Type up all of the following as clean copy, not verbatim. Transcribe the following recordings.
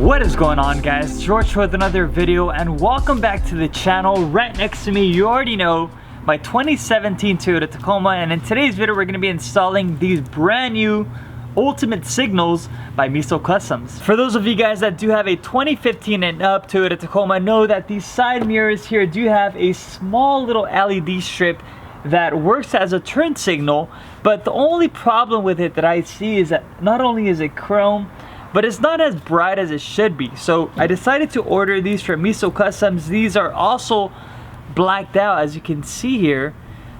What is going on, guys? George with another video, and welcome back to the channel. Right next to me, you already know, my 2017 Toyota Tacoma, and in today's video we're going to be installing these brand new ultimate signals by Miso Customs. For those of you guys that do have a 2015 and up Toyota Tacoma, know that these side mirrors here do have a small little LED strip that works as a turn signal, but the only problem with it that I see is that not only is it chrome, but it's not as bright as it should be. So I decided to order these from Miso Customs. These are also blacked out, as you can see here.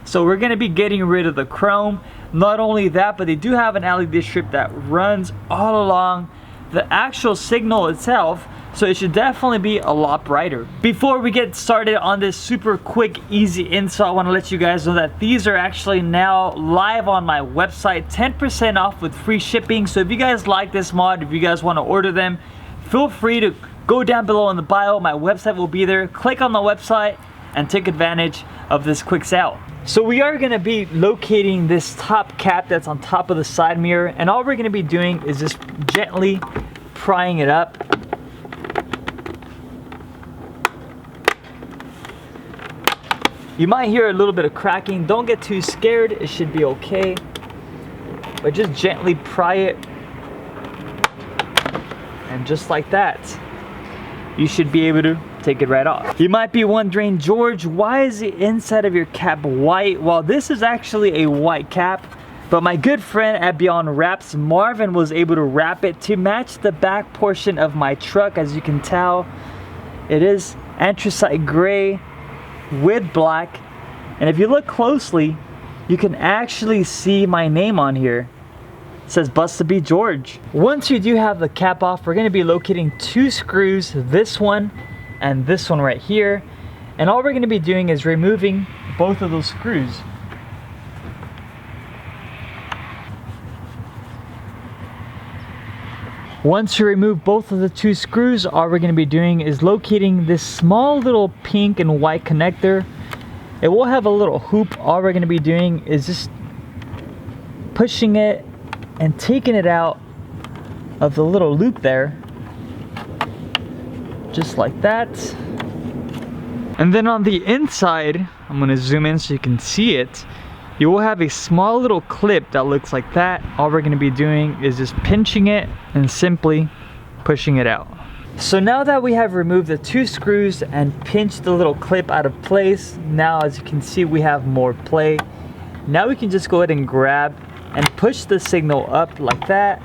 So we're going to be getting rid of the chrome. Not only that, but they do have an LED strip that runs all along the actual signal itself, so it should definitely be a lot brighter. Before we get started on this super quick, easy install, I want to let you guys know that these are actually now live on my website, 10% off with free shipping. So if you guys like this mod, if you guys want to order them, feel free to go down below in the bio. My website will be there. Click on the website and take advantage of this quick sale. So we are going to be locating this top cap that's on top of the side mirror, and all we're going to be doing is just gently prying it up. You might hear a little bit of cracking. Don't get too scared, it should be okay. But just gently pry it. And just like that, you should be able to take it right off. You might be wondering, George, why is the inside of your cap white? Well, this is actually a white cap, but my good friend at Beyond Wraps, Marvin, was able to wrap it to match the back portion of my truck. As you can tell, it is anthracite gray with black, and if you look closely, you can actually see my name on here. It says Busta B George. Once you do have the cap off, we're going to be locating two screws, this one and this one right here, and all we're going to be doing is removing both of those screws. Once you remove both of the two screws, all we're going to be doing is locating this small little pink and white connector. It will have a little hoop. All we're going to be doing is just pushing it and taking it out of the little loop there, just like that. And then on the inside, I'm going to zoom in so you can see it, you will have a small little clip that looks like that. All we're going to be doing is just pinching it and simply pushing it out. So now that we have removed the two screws and pinched the little clip out of place, now as you can see we have more play. Now we can just go ahead and grab and push the signal up like that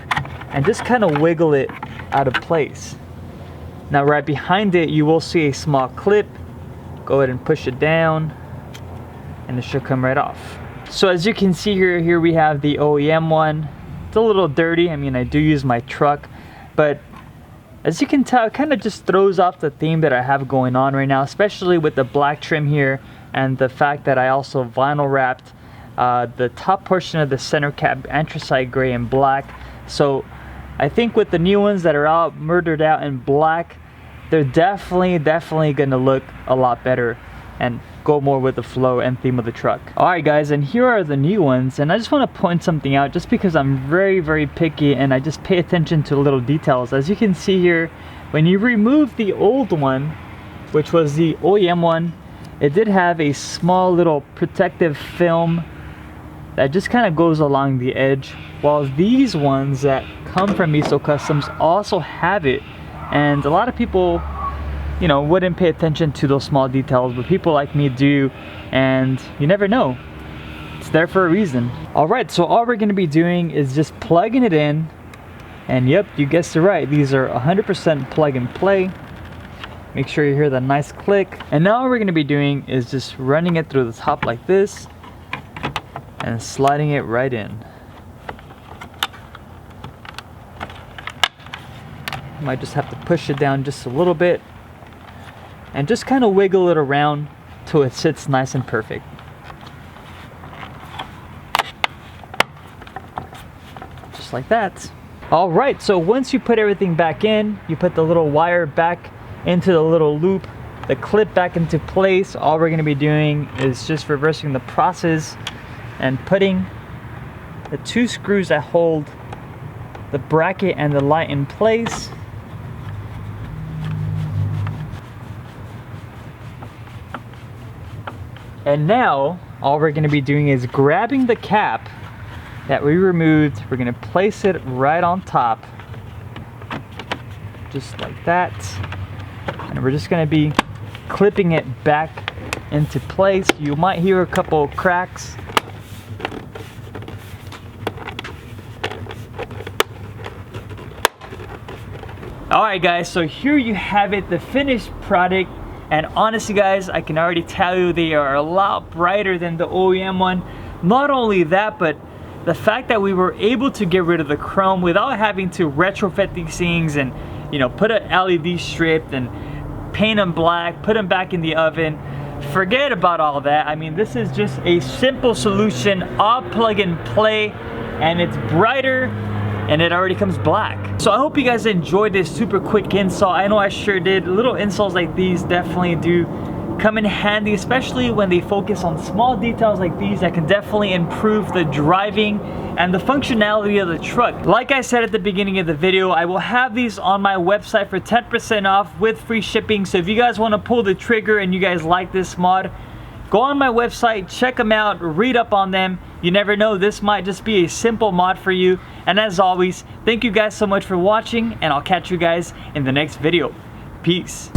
and just kind of wiggle it out of place. Now right behind it you will see a small clip. Go ahead and push it down and it should come right off. So as you can see here we have the OEM one. It's a little dirty. I mean, I do use my truck, but as you can tell, it kind of just throws off the theme that I have going on right now, especially with the black trim here and the fact that I also vinyl wrapped the top portion of the center cap anthracite gray and black. So I think with the new ones that are all murdered out in black, they're definitely gonna look a lot better and go more with the flow and theme of the truck. Alright guys, and here are the new ones, and I just want to point something out just because I'm very picky and I just pay attention to little details. As you can see here, when you remove the old one, which was the OEM one, it did have a small little protective film that just kind of goes along the edge, while these ones that come from Miso Customs also have it. And a lot of people, you know, wouldn't pay attention to those small details, but people like me do, and you never know, it's there for a reason. Alright, so all we're going to be doing is just plugging it in, and yep, you guessed it right, these are 100% plug and play. Make sure you hear that nice click. And now all we're going to be doing is just running it through the top like this and sliding it right in. Might just have to push it down just a little bit and just kind of wiggle it around till it sits nice and perfect. Just like that. Alright, so once you put everything back in, you put the little wire back into the little loop, the clip back into place. All we're going to be doing is just reversing the process and putting the two screws that hold the bracket and the light in place. And now, all we're gonna be doing is grabbing the cap that we removed. We're gonna place it right on top. Just like that. And we're just gonna be clipping it back into place. You might hear a couple cracks. Alright guys, so here you have it, the finished product. And honestly guys, I can already tell you they are a lot brighter than the OEM one. Not only that, but the fact that we were able to get rid of the chrome without having to retrofit these things and, you know, put an LED strip and paint them black, put them back in the oven. Forget about all that. I mean, this is just a simple solution, all plug and play, and it's brighter and it already comes black. So I hope you guys enjoyed this super quick install. I know I sure did. Little installs like these definitely do come in handy, especially when they focus on small details like these that can definitely improve the driving and the functionality of the truck. Like I said at the beginning of the video, I will have these on my website for 10% off with free shipping. So if you guys want to pull the trigger and you guys like this mod, go on my website, check them out, read up on them. You never know, this might just be a simple mod for you. And as always, thank you guys so much for watching, and I'll catch you guys in the next video. Peace.